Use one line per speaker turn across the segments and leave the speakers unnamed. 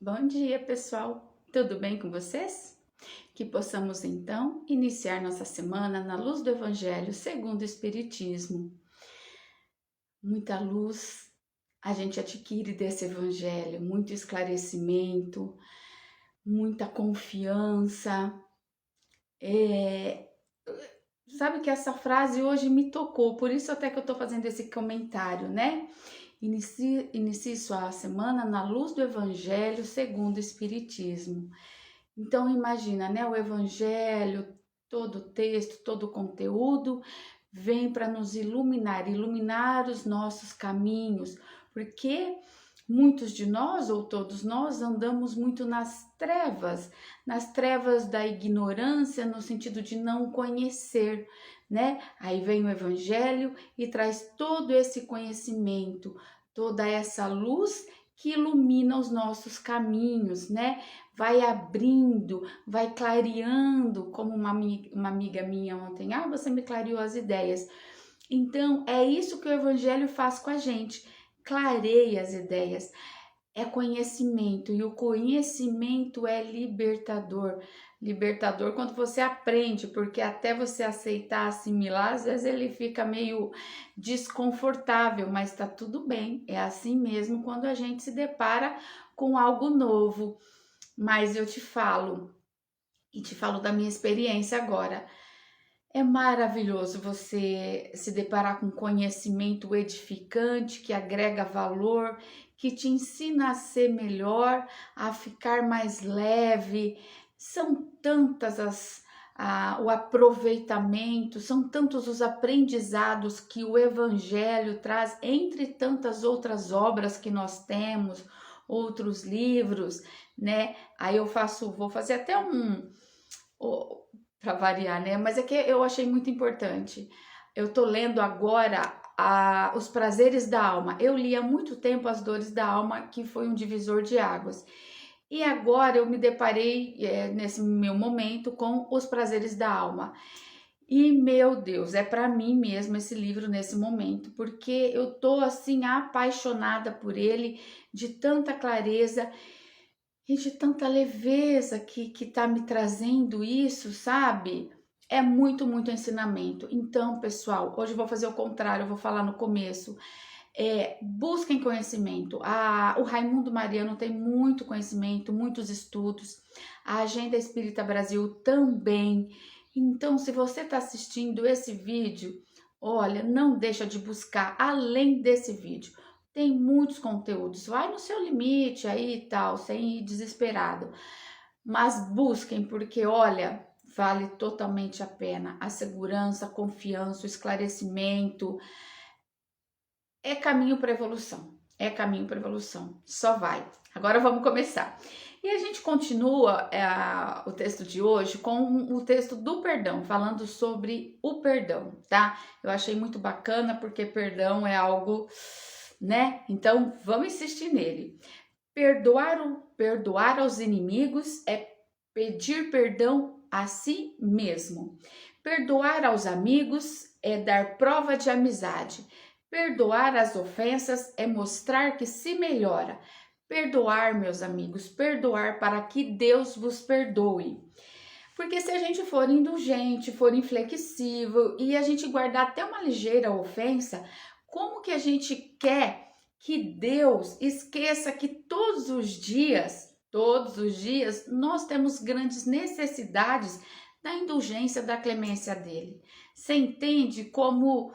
Bom dia, pessoal! Tudo bem com vocês? Que possamos então iniciar nossa semana na luz do Evangelho segundo o Espiritismo. Muita luz a gente adquire desse Evangelho, muito esclarecimento, muita confiança. É... Sabe que essa frase hoje me tocou, por isso até que eu estou fazendo esse comentário, né? Inicie sua semana na luz do Evangelho segundo o Espiritismo. Então imagina, né, o evangelho, todo o texto, todo o conteúdo vem para nos iluminar os nossos caminhos, porque muitos de nós ou todos nós andamos muito nas trevas da ignorância, no sentido de não conhecer, né? Aí vem o evangelho e traz todo esse conhecimento, toda essa luz que ilumina os nossos caminhos, né? Vai abrindo, vai clareando, como uma amiga minha ontem, você me clareou as ideias. Então, é isso que o Evangelho faz com a gente, clareia as ideias, é conhecimento, e o conhecimento é libertador. Libertador quando você aprende, porque até você aceitar, assimilar, às vezes ele fica meio desconfortável, mas tá tudo bem, é assim mesmo quando a gente se depara com algo novo. Mas eu te falo, e te falo da minha experiência agora. É maravilhoso você se deparar com conhecimento edificante, que agrega valor, que te ensina a ser melhor, a ficar mais leve. São tantas o aproveitamento, são tantos os aprendizados que o Evangelho traz, entre tantas outras obras que nós temos, outros livros, né? Aí vou fazer até para variar, né? Mas é que eu achei muito importante. Eu tô lendo agora Os Prazeres da Alma. Eu li há muito tempo As Dores da Alma, que foi um divisor de águas. E agora eu me deparei, nesse meu momento, com Os Prazeres da Alma. E, meu Deus, é para mim mesmo esse livro nesse momento, porque eu tô assim apaixonada por ele, de tanta clareza e de tanta leveza que tá me trazendo isso, sabe? É muito, muito ensinamento. Então, pessoal, hoje eu vou fazer o contrário, eu vou falar no começo. Busquem conhecimento. O Raimundo Mariano tem muito conhecimento, muitos estudos. A Agenda Espírita Brasil também. Então, se você está assistindo esse vídeo, olha, não deixa de buscar além desse vídeo. Tem muitos conteúdos. Vai no seu limite aí e tal, sem ir desesperado. Mas busquem, porque olha, vale totalmente a pena. A segurança, a confiança, o esclarecimento é caminho para evolução. É caminho para evolução. Só vai. Agora vamos começar. E a gente continua o texto de hoje com o texto do perdão, falando sobre o perdão, tá? Eu achei muito bacana porque perdão é algo, né? Então vamos insistir nele. Perdoar aos inimigos é pedir perdão a si mesmo. Perdoar aos amigos é dar prova de amizade. Perdoar as ofensas é mostrar que se melhora. Perdoar, meus amigos, perdoar para que Deus vos perdoe. Porque se a gente for indulgente, for inflexível e a gente guardar até uma ligeira ofensa, como que a gente quer que Deus esqueça que todos os dias, nós temos grandes necessidades da indulgência, da clemência dele? Você entende como,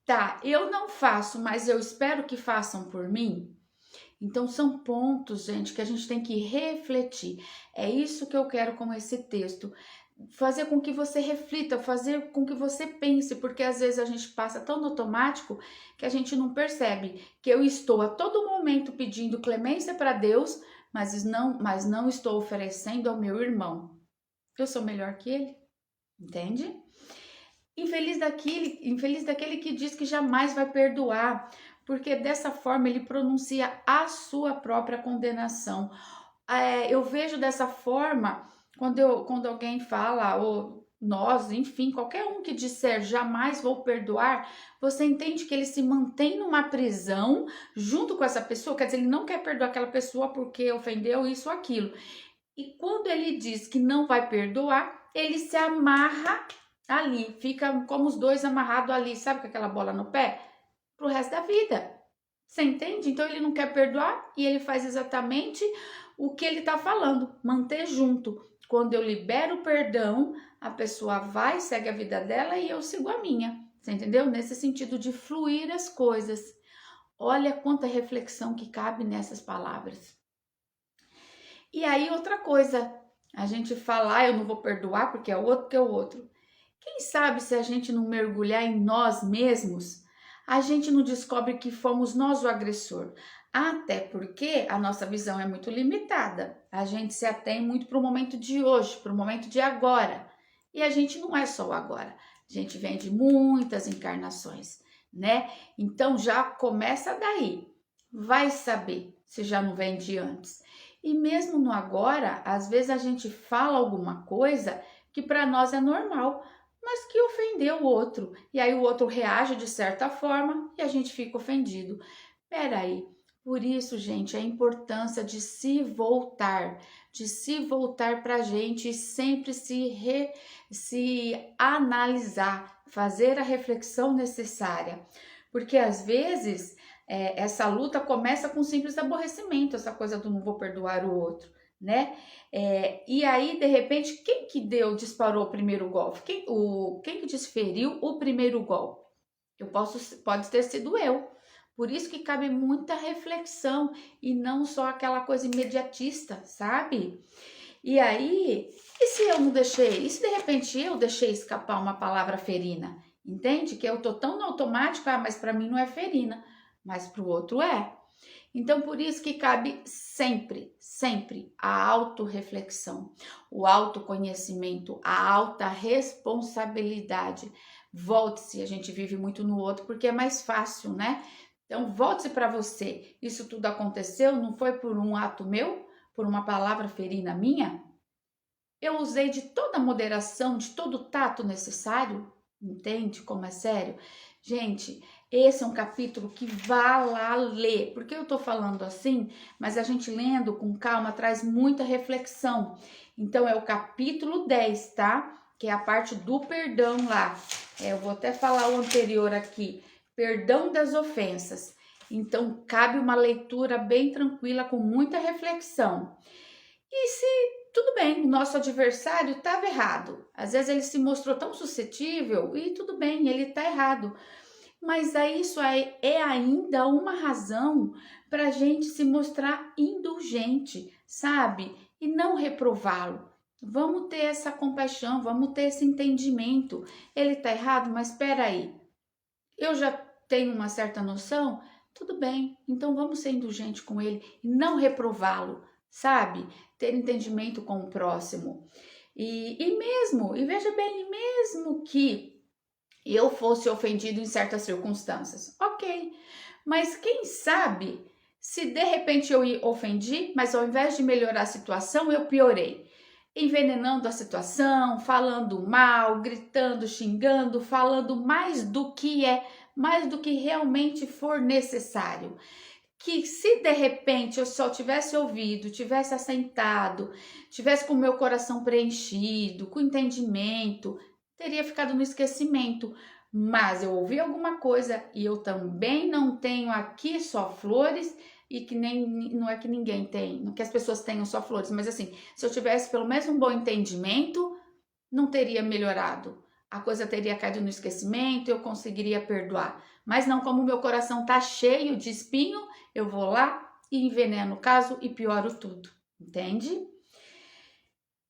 tá, eu não faço, mas eu espero que façam por mim? Então são pontos, gente, que a gente tem que refletir. É isso que eu quero com esse texto. Fazer com que você reflita, fazer com que você pense, porque às vezes a gente passa tão no automático que a gente não percebe que eu estou a todo momento pedindo clemência para Deus, mas não estou oferecendo ao meu irmão. Eu sou melhor que ele, entende? Infeliz daquele que diz que jamais vai perdoar, porque dessa forma ele pronuncia a sua própria condenação. Eu vejo dessa forma quando alguém fala, ou nós, enfim, qualquer um que disser jamais vou perdoar, você entende que ele se mantém numa prisão junto com essa pessoa, quer dizer, ele não quer perdoar aquela pessoa porque ofendeu isso ou aquilo. E quando ele diz que não vai perdoar, ele se amarra ali, fica como os dois amarrados ali, sabe, com aquela bola no pé, pro resto da vida. Você entende? Então ele não quer perdoar e ele faz exatamente o que ele tá falando, manter junto. Quando eu libero o perdão, a pessoa vai, segue a vida dela e eu sigo a minha. Você entendeu? Nesse sentido de fluir as coisas. Olha quanta reflexão que cabe nessas palavras. E aí outra coisa, a gente fala, eu não vou perdoar porque é outro que é o outro. Quem sabe se a gente não mergulhar em nós mesmos, a gente não descobre que fomos nós o agressor. Até porque a nossa visão é muito limitada. A gente se atém muito para o momento de hoje, para o momento de agora. E a gente não é só o agora. A gente vem de muitas encarnações, né? Então já começa daí. Vai saber se já não vem de antes. E mesmo no agora, às vezes a gente fala alguma coisa que para nós é normal, mas que ofendeu o outro. E aí o outro reage de certa forma e a gente fica ofendido. Peraí. Por isso, gente, a importância de se voltar para a gente e sempre se analisar, fazer a reflexão necessária. Porque às vezes essa luta começa com simples aborrecimento, essa coisa do não vou perdoar o outro, né? E aí, de repente, quem que disparou o primeiro golpe? Quem que desferiu o primeiro golpe? Pode ter sido eu. Por isso que cabe muita reflexão e não só aquela coisa imediatista, sabe? E aí, e se eu não deixei? E se de repente eu deixei escapar uma palavra ferina? Entende? Que eu tô tão no automático, mas para mim não é ferina, mas para o outro é. Então, por isso que cabe sempre, sempre a autorreflexão, o autoconhecimento, a alta responsabilidade. Volte-se, a gente vive muito no outro porque é mais fácil, né? Então, volte-se para você. Isso tudo aconteceu, não foi por um ato meu, por uma palavra ferina minha? Eu usei de toda a moderação, de todo o tato necessário, entende como é sério? Gente, esse é um capítulo que vá lá ler, porque eu tô falando assim, mas a gente lendo com calma traz muita reflexão. Então é o capítulo 10, tá? Que é a parte do perdão lá. Eu vou até falar o anterior aqui, perdão das ofensas. Então cabe uma leitura bem tranquila, com muita reflexão. E se tudo bem, o nosso adversário estava errado. Às vezes ele se mostrou tão suscetível e tudo bem, ele está errado. Mas aí isso é ainda uma razão para a gente se mostrar indulgente, sabe? E não reprová-lo. Vamos ter essa compaixão, vamos ter esse entendimento. Ele está errado, mas espera aí. Eu já tenho uma certa noção? Tudo bem, então vamos ser indulgentes com ele e não reprová-lo, sabe? Ter entendimento com o próximo. E veja bem, mesmo que eu fosse ofendido em certas circunstâncias, ok, mas quem sabe se de repente eu ofendi, mas ao invés de melhorar a situação, eu piorei, envenenando a situação, falando mal, gritando, xingando, falando mais do que realmente for necessário. Que se de repente eu só tivesse ouvido, tivesse assentado, tivesse com o meu coração preenchido, com entendimento, teria ficado no esquecimento. Mas eu ouvi alguma coisa e eu também não tenho aqui só flores e que nem não é que ninguém tem, não que as pessoas tenham só flores, mas assim, se eu tivesse pelo menos um bom entendimento, não teria melhorado. A coisa teria caído no esquecimento, eu conseguiria perdoar. Mas não, como o meu coração tá cheio de espinho, eu vou lá e enveneno o caso e pioro tudo, entende?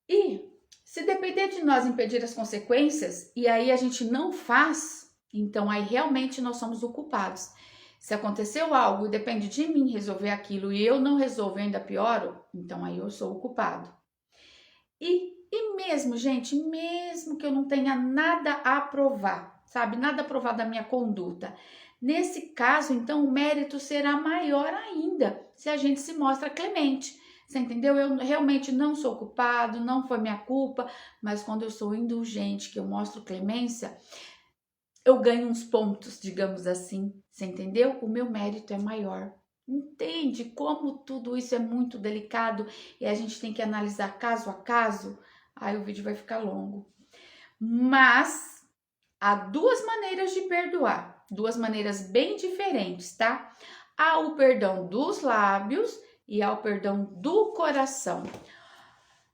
E se depender de nós impedir as consequências e aí a gente não faz, então aí realmente nós somos o culpados. Se aconteceu algo e depende de mim resolver aquilo e eu não resolvo e ainda pioro, então aí eu sou o culpado. E mesmo, gente, mesmo que eu não tenha nada a provar, sabe? Nada a provar da minha conduta. Nesse caso, então, o mérito será maior ainda se a gente se mostra clemente, Você entendeu? Eu realmente não sou culpado, não foi minha culpa, mas quando eu sou indulgente, que eu mostro clemência, eu ganho uns pontos, digamos assim. Você entendeu? O meu mérito é maior. Entende como tudo isso é muito delicado e a gente tem que analisar caso a caso? Aí o vídeo vai ficar longo. Mas há duas maneiras de perdoar, duas maneiras bem diferentes, tá? Há o perdão dos lábios e há o perdão do coração.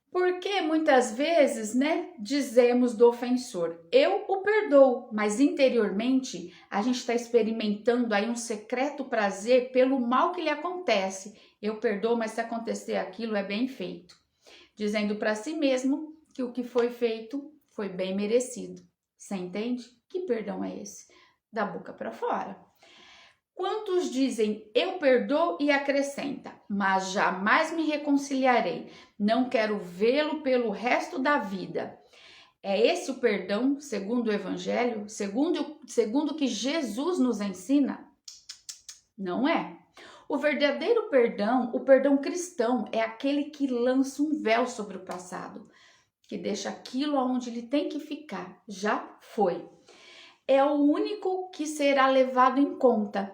Porque muitas vezes, né, dizemos do ofensor, eu o perdoo, mas interiormente a gente está experimentando aí um secreto prazer pelo mal que lhe acontece. Eu perdoo, mas se acontecer aquilo é bem feito. Dizendo para si mesmo que o que foi feito foi bem merecido. Você entende? Que perdão é esse? Da boca para fora. Quantos dizem, eu perdoo e acrescenta, mas jamais me reconciliarei, não quero vê-lo pelo resto da vida. É esse o perdão, segundo o Evangelho, segundo o que Jesus nos ensina? Não é. O verdadeiro perdão, o perdão cristão, é aquele que lança um véu sobre o passado, que deixa aquilo onde ele tem que ficar, já foi. É o único que será levado em conta.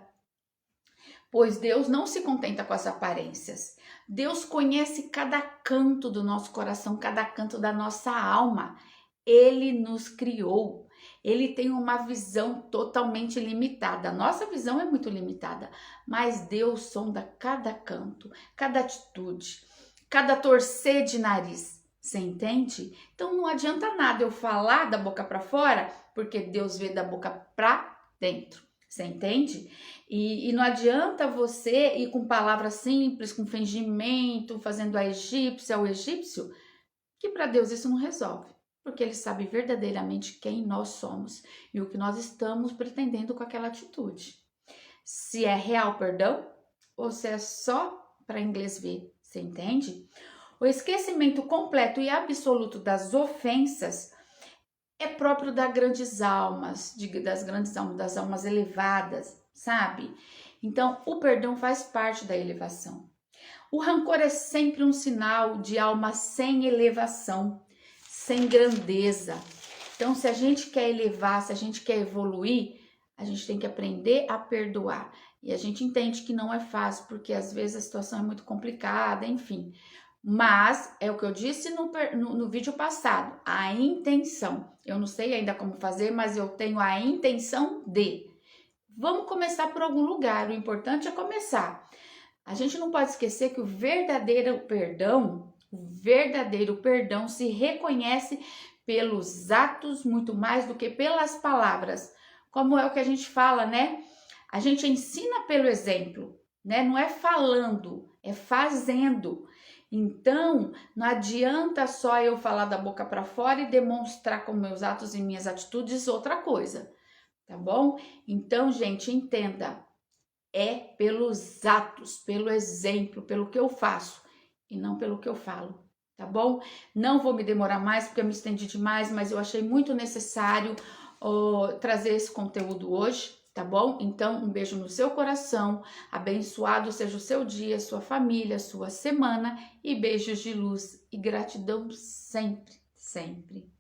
Pois Deus não se contenta com as aparências. Deus conhece cada canto do nosso coração, cada canto da nossa alma. Ele nos criou. Ele tem uma visão totalmente limitada. A nossa visão é muito limitada, mas Deus sonda cada canto, cada atitude, cada torcer de nariz. Você entende? Então não adianta nada eu falar da boca para fora, porque Deus vê da boca para dentro. Você entende? E não adianta você ir com palavras simples, com fingimento, fazendo a egípcia, o egípcio, que para Deus isso não resolve. Porque Ele sabe verdadeiramente quem nós somos e o que nós estamos pretendendo com aquela atitude. Se é real perdão ou se é só para inglês ver. Você entende? O esquecimento completo e absoluto das ofensas é próprio das grandes almas, das almas elevadas, sabe? Então, o perdão faz parte da elevação. O rancor é sempre um sinal de alma sem elevação, sem grandeza. Então, se a gente quer elevar, se a gente quer evoluir, a gente tem que aprender a perdoar. E a gente entende que não é fácil, porque às vezes a situação é muito complicada, enfim. Mas é o que eu disse no vídeo passado, a intenção. Eu não sei ainda como fazer, mas eu tenho a intenção de. Vamos começar por algum lugar, o importante é começar. A gente não pode esquecer que o verdadeiro perdão se reconhece pelos atos muito mais do que pelas palavras. Como é o que a gente fala, né? A gente ensina pelo exemplo, né? Não é falando, é fazendo. Então, não adianta só eu falar da boca para fora e demonstrar com meus atos e minhas atitudes outra coisa, tá bom? Então, gente, entenda, é pelos atos, pelo exemplo, pelo que eu faço e não pelo que eu falo, tá bom? Não vou me demorar mais porque eu me estendi demais, mas eu achei muito necessário trazer esse conteúdo hoje. Tá bom? Então, um beijo no seu coração, abençoado seja o seu dia, sua família, sua semana e beijos de luz e gratidão sempre, sempre.